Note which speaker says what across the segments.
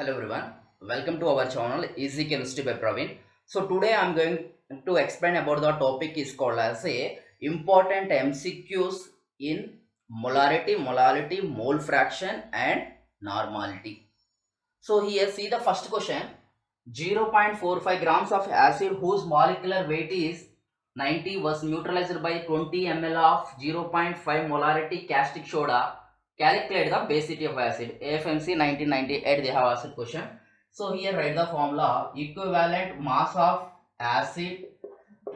Speaker 1: Hello everyone, welcome to our channel Easy Chemistry by Praveen. So today I am going to explain about the topic is called as a important MCQs in molarity, mole fraction and normality. So here see the first question. 0.45 grams of acid whose molecular weight is 90 was neutralized by 20 ml of 0.5 molarity caustic soda. Calculate the basicity of acid. AFMC 1998 they have asked question. So here write the formula. Equivalent mass of acid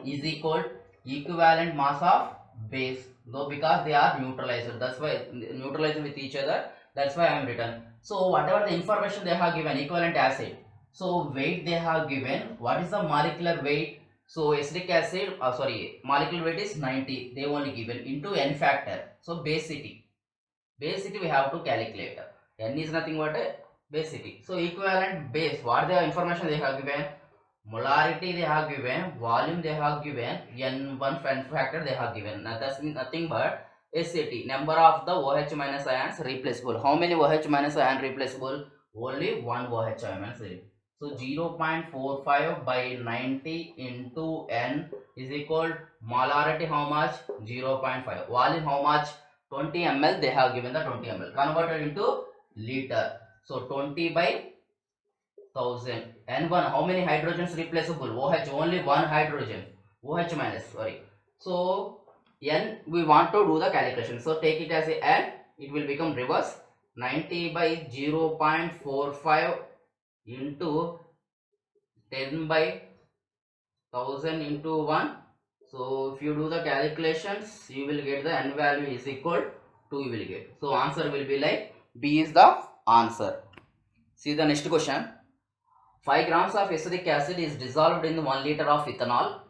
Speaker 1: is equal equivalent mass of base. Though because they are neutralized, that's why neutralized with each other. That's why I am written. So whatever the information they have given, equivalent acid. So weight they have given. What is the molecular weight? So acetic acid, molecular weight is 90. They only given into n factor. So basicity. Basicity we have to calculate. N is nothing but a basicity. So equivalent base. What the information they have given? Molarity they have given, volume they have given, n1 factor they have given. Now that's nothing but SAT, number of the OH minus ions replaceable. How many OH minus ion replaceable? Only one OH ion. So 0.45 by 90 into n is equal molarity how much? 0.5. Volume how much? 20 ml they have given the 20 ml. Converted into liter. So 20 by 1000. N1 how many hydrogens replaceable? OH only one hydrogen. OH minus sorry. So N we want to do the calculation. So take it as a N. It will become reverse. 90 by 0.45 into 10 by 1000 into 1. So if you do the calculations, you will get the N value is equal to you will get. So answer will be like B is the answer. See the next question. 5 grams of acetic acid is dissolved in 1 liter of ethanol.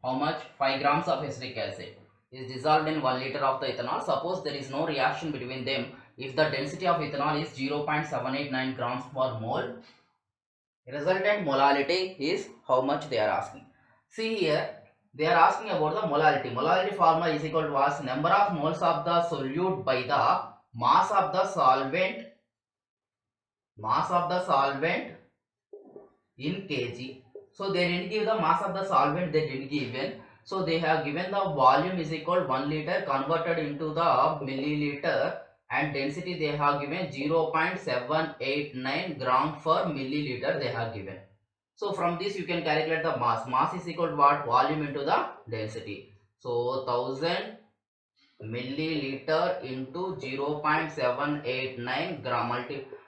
Speaker 1: How much? 5 grams of acetic acid is dissolved in 1 liter of the ethanol. Suppose there is no reaction between them. If the density of ethanol is 0.789 grams per mole, resultant molality is how much they are asking. See here, they are asking about the molality. Molality formula is equal to what? Number of moles of the solute by the mass of the solvent. Mass of the solvent in kg. So they didn't give the mass of the solvent, they didn't give. So they have given the volume is equal 1 liter converted into the milliliter, and density they have given 0.789 gram per milliliter they have given. So from this you can calculate the mass. Mass is equal to what? Volume into the density. So 1000 milliliter into 0.789 gram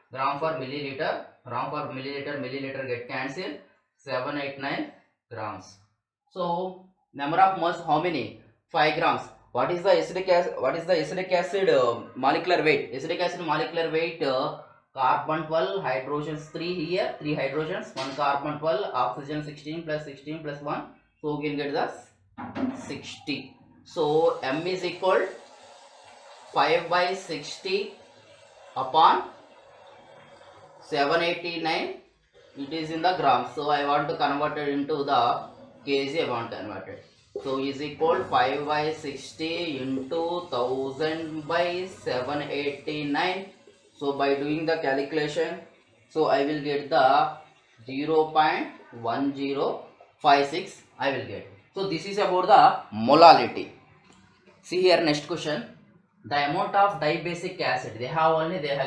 Speaker 1: gram per milliliter. Gram per milliliter get cancelled. 789 grams. So number of moles how many? 5 grams. What is the acetic acid? What is the acetic acid molecular weight? Acetic acid molecular weight carbon 12, hydrogens 3 here, 3 hydrogens, 1 carbon 12, oxygen 16 plus 1. So we can get the 60. So M is equal 5 by 60 upon 789. It is in the grams. So I want to convert it into the kg. I want to convert it. So is equal 5 by 60 into 1000 by 789. So by doing the calculation, so I will get the 0.1056 I will get. So this is about the molality. See here next question. The amount of dibasic acid they have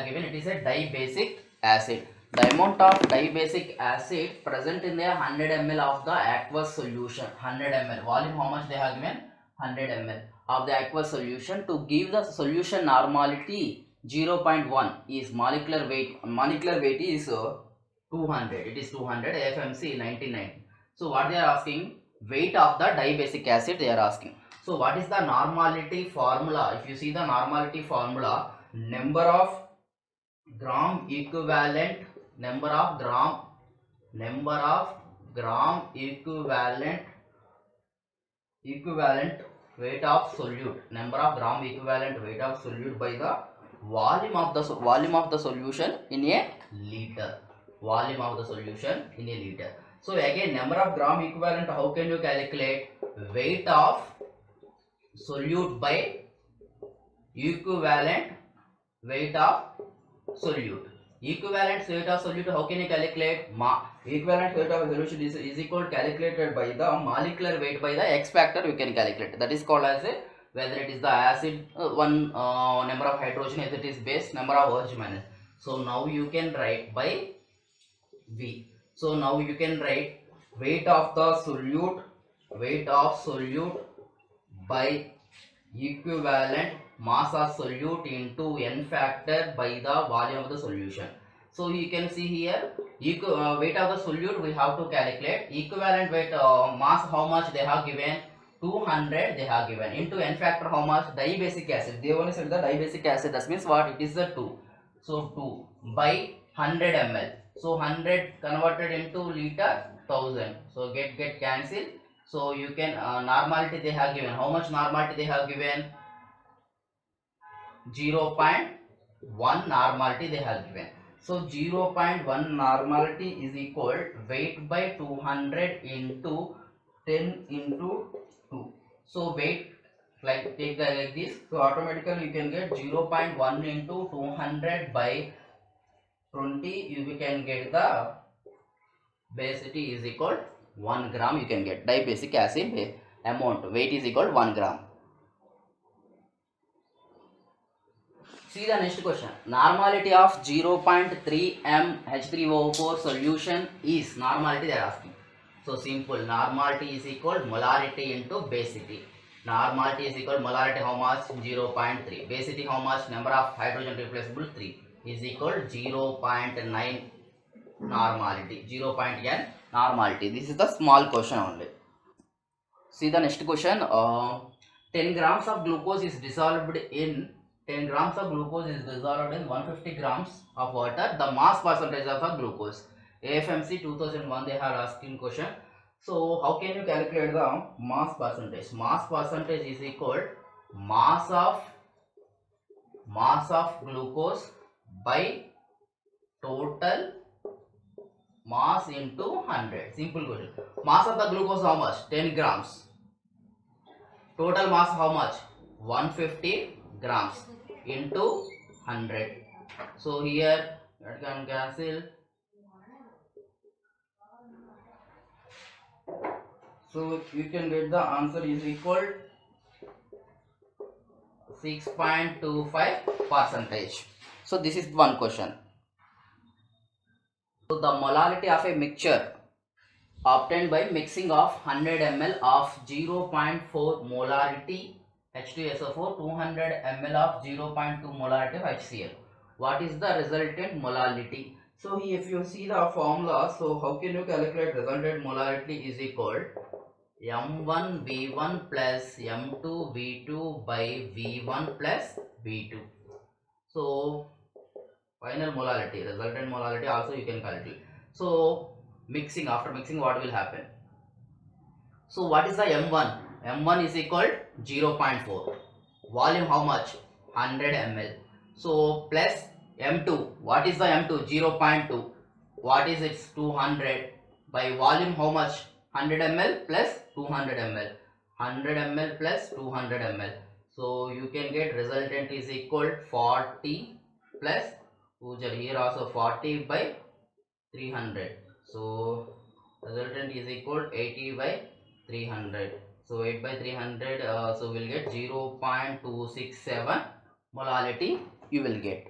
Speaker 1: given it is a dibasic acid. The amount of dibasic acid present in the 100 ml of the aqueous solution. 100 ml volume how much they have given? 100 ml of the aqueous solution. To give the solution normality 0.1 is molecular weight. Molecular weight is 200. It is 200. AFMC 99. So what they are asking? Weight of the dibasic acid they are asking. So what is the normality formula? If you see the normality formula, number of gram equivalent equivalent weight of solute, number of gram equivalent weight of solute by the volume of the solution in a liter. Volume of the solution in a liter. So again, number of gram equivalent, how can you calculate? Weight of solute by equivalent weight of solute. Equivalent weight of solute, how can you calculate? Equivalent weight of a solution is equal calculated by the molecular weight by the X factor, you can calculate. That is called as a, whether it is the acid, one number of hydrogen, if it is base, number of OH minus. So now you can write by V. So now you can write weight of solute by equivalent mass of solute into N factor by the volume of the solution. So you can see here, weight of the solute we have to calculate. Equivalent weight mass, how much they have given? 200 they have given, into N factor how much? Dibasic acid. They only said the dibasic acid, that means what? It is the 2. So 2 by 100 ml. So 100 converted into liter, 1000. So get cancelled. So you can normality they have given. How much normality they have given? 0.1 normality they have given. So 0.1 normality is equal weight by 200 into 10 into 2. So weight, like take the like this. So automatically you can get 0.1 into 200 by 20. You can get the basicity is equal 1 gram. You can get dibasic acid amount weight is equal 1 gram. See the next question. Normality of 0.3 m H3O4 solution is, normality they are asking. So simple, normality is equal molarity into basicity. Normality is equal molarity how much? 0.3. Basicity how much? Number of hydrogen replaceable 3 is equal 0.9 normality. 0.n normality. This is the small question only. See the next question. 10 grams of glucose is dissolved in 150 grams of water. The mass percentage of the glucose. AFMC 2001 they are asking question. So how can you calculate the mass percentage? Mass percentage is equal mass of glucose by total mass into 100. Simple question. Mass of the glucose how much? 10 grams. Total mass how much? 150 grams into 100. So here that can cancel. So you can get the answer is equal 6.25 percentage. So this is one question. So the molarity of a mixture obtained by mixing of 100 ml of 0.4 molarity H2SO4, 200 ml of 0.2 molarity of HCl. What is the resultant molarity? So if you see the formula, so how can you calculate resultant molarity is equal M1 V1 plus M2 V2 by V1 plus V2. So final molarity, resultant molarity also you can calculate. So mixing, after mixing what will happen? So what is the M1? M1 is equal 0.4. Volume how much? 100 ml. So plus M2. What is the M2? 0.2. What is its 200 by volume how much? 100 ml plus 200 ml. 100 ml plus 200 ml. So you can get resultant is equal 40 plus here also 40 by 300. So resultant is equal 80 by 300. So 8 by 300. So we'll get 0.267 molarity you will get.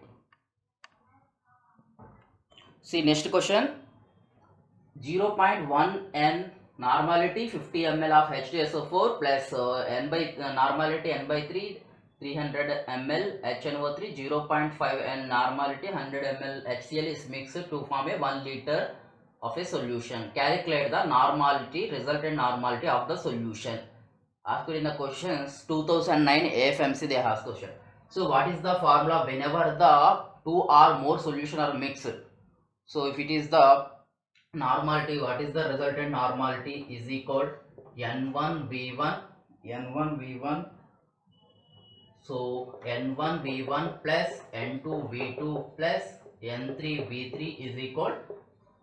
Speaker 1: See next question. 0.1 N normality 50 ml of H2SO4 plus N by normality N by 3 300 ml HNO3, 0.5 N normality 100 ml HCl is mixed to form a 1 liter of a solution. Calculate the normality, resultant normality of the solution. Asked in the questions 2009 AFMC they asked question. So what is the formula whenever the 2 or more solution are mixed? So if it is the normality, what is the resultant normality is equal N1 V1. So N1 V1 plus N2 V2 plus N3 V3 is equal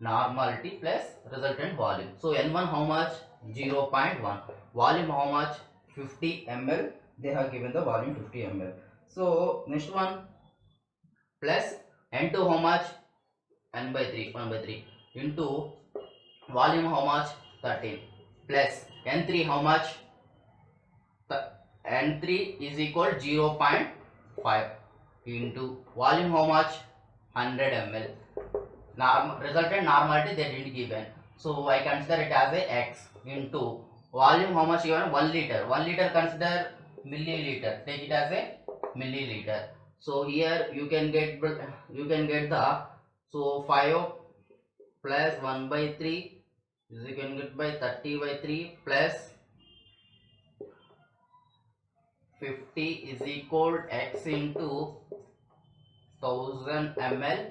Speaker 1: normality plus resultant volume. So N1 how much? 0.1. Volume how much? 50 ml. They have given the volume 50 ml. So next one plus N2 how much? n by 3 1 by 3 into volume how much 13 plus n3 how much n3 is equal 0.5 into volume how much 100 ml. Resultant normality they didn't given, so I consider it as a x into volume how much given 1 liter. 1 liter consider milliliter, take it as a milliliter. So here you can get the, so 5 plus 1 by 3 is you can get by 30 by 3 plus 50 is equal x into 1000 ml.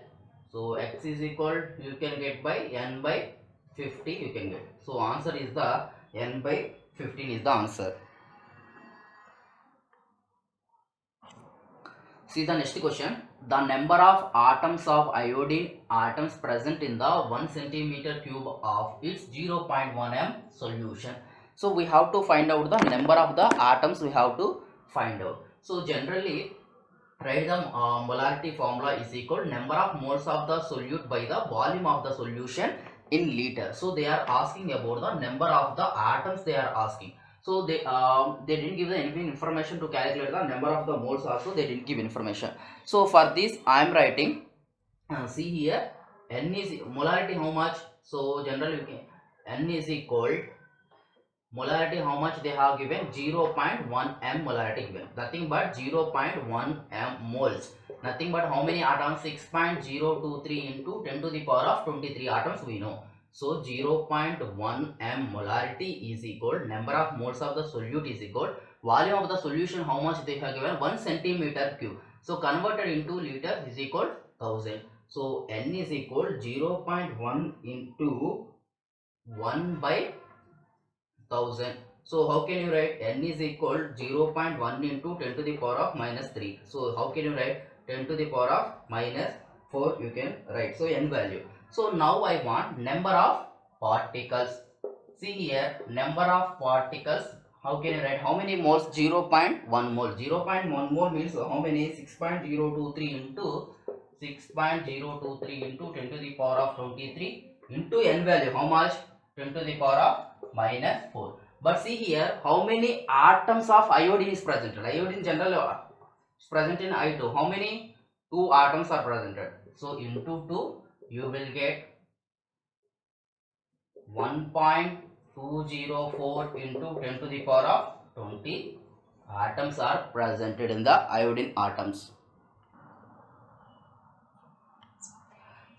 Speaker 1: So x is equal, you can get by n by 50 you can get. So answer is the n by 15 is the answer. See the next question. The number of atoms of iodine atoms present in the 1 centimeter cube of its 0.1 m solution. So we have to find out the number of the atoms, we have to find out. So generally write the molarity formula is equal number of moles of the solute by the volume of the solution in liter. So they are asking about the number of the atoms they are asking. So they didn't give the anything information to calculate the number of the moles also, they didn't give information. So for this I am writing, see here n is molarity how much. So generally n is equal molarity how much they have given 0.1 m molarity given, nothing but 0.1 m moles, nothing but how many atoms 6.023 into 10 to the power of 23 atoms we know. So 0.1 m molarity is equal number of moles of the solute is equal volume of the solution how much they have given 1 centimeter cube. So converted into liter is equal 1000. So n is equal 0.1 into 1 by 1000. So how can you write n is equal 0.1 into 10 to the power of minus 3. So how can you write 10 to the power of minus 4 you can write. So n value. So now I want number of particles. See here number of particles. How can you write how many moles? 0.1 mole. 0.1 mole means how many? 6.023 into 6.023 into 10 to the power of 23 into n value how much? 10 to the power of minus 4. But see here how many atoms of iodine is present. Iodine generally is present in I2. How many? 2 atoms are presented. So into 2 you will get 1.204 into 10 to the power of 20 atoms are presented in the iodine atoms.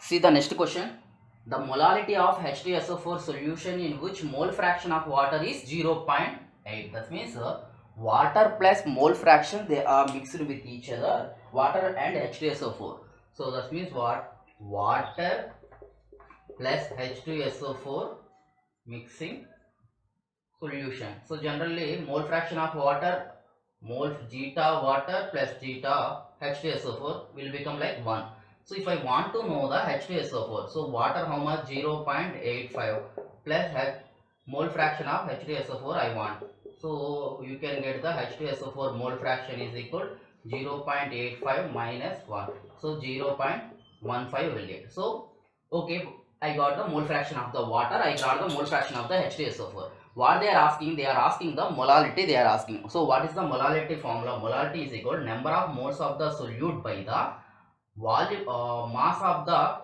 Speaker 1: See the next question. The molarity of H2SO4 solution in which mole fraction of water is 0.8. That means water plus mole fraction they are mixed with each other, water and H2SO4. So that means what? Water plus H2SO4 mixing solution. So generally mole fraction of water, mole zeta water plus zeta H2SO4 will become like 1. So if I want to know the H2SO4, so water how much? 0.85 plus mole fraction of H2SO4 I want. So you can get the H2SO4 mole fraction is equal 0.85 minus 1. So 0.15 will get. So okay, I got the mole fraction of the water, I got the mole fraction of the H2SO4. What they are asking? They are asking the molality they are asking. So what is the molality formula? Molality is equal number of moles of the solute by the volume mass of the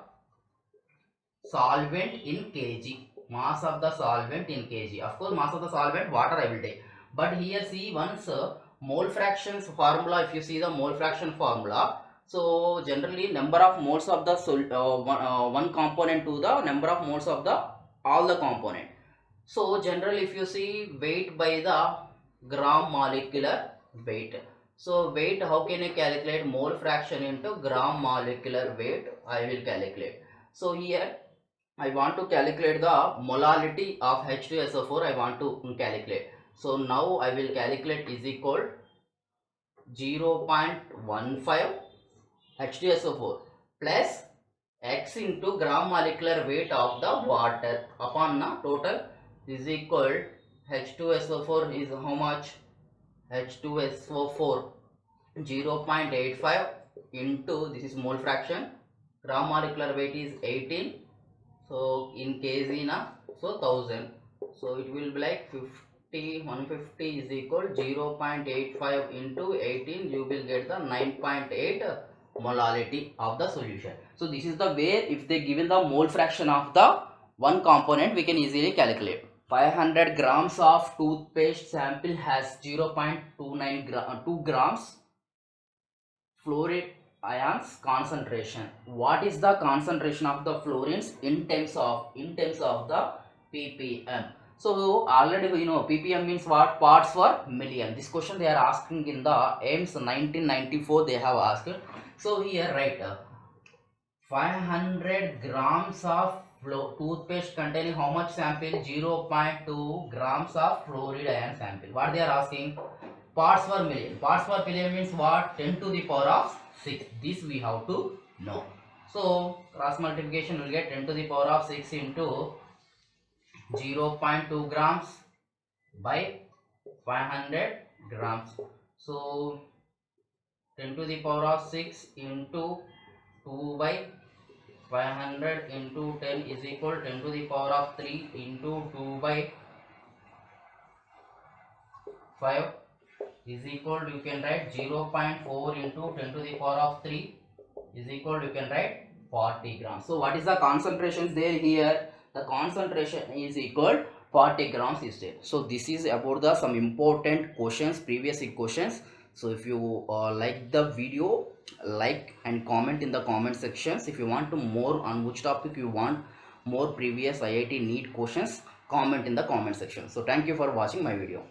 Speaker 1: solvent in kg. Mass of the solvent in kg. Of course mass of the solvent water I will take, but here see once mole fractions formula, if you see the mole fraction formula, so generally number of moles of the one component to the number of moles of the all the component. So generally if you see weight by the gram molecular weight. So weight, how can you calculate? Mole fraction into gram molecular weight I will calculate. So here I want to calculate the molality of H2SO4 I want to calculate. So now I will calculate is equal 0.15 H2SO4 plus x into gram molecular weight of the water upon the total is equal H2SO4 is how much? H2SO4 0.85 into this is mole fraction gram molecular weight is 18, so in kg na, so 1000, so it will be like 150 is equal 0.85 into 18, you will get the 9.8 molality of the solution. So this is the way, if they given the mole fraction of the one component, we can easily calculate. 500 grams of toothpaste sample has 2 grams fluoride ions concentration. What is the concentration of the fluorines in terms of the ppm? So already we know ppm means what? Parts per million. This question they are asking in the AIMS 1994 they have asked. So here write 500 grams of toothpaste containing how much sample? 0.2 grams of fluoride ion sample. What they are asking? Parts per million. Parts per million means what? 10 to the power of 6. This we have to know. So cross multiplication will get 10 to the power of 6 into 0.2 grams by 500 grams. So 10 to the power of 6 into 2 by 500 into 10 is equal 10 to the power of 3 into 2 by 5 is equal, you can write 0.4 into 10 to the power of 3 is equal, you can write 40 grams. So what is the concentration there here? The concentration is equal 40 grams is there. So this is about the some important questions, previous questions. So if you like the video, like and comment in the comment sections. If you want to more on which topic you want more previous IIT NEET questions, comment in the comment section. So thank you for watching my video.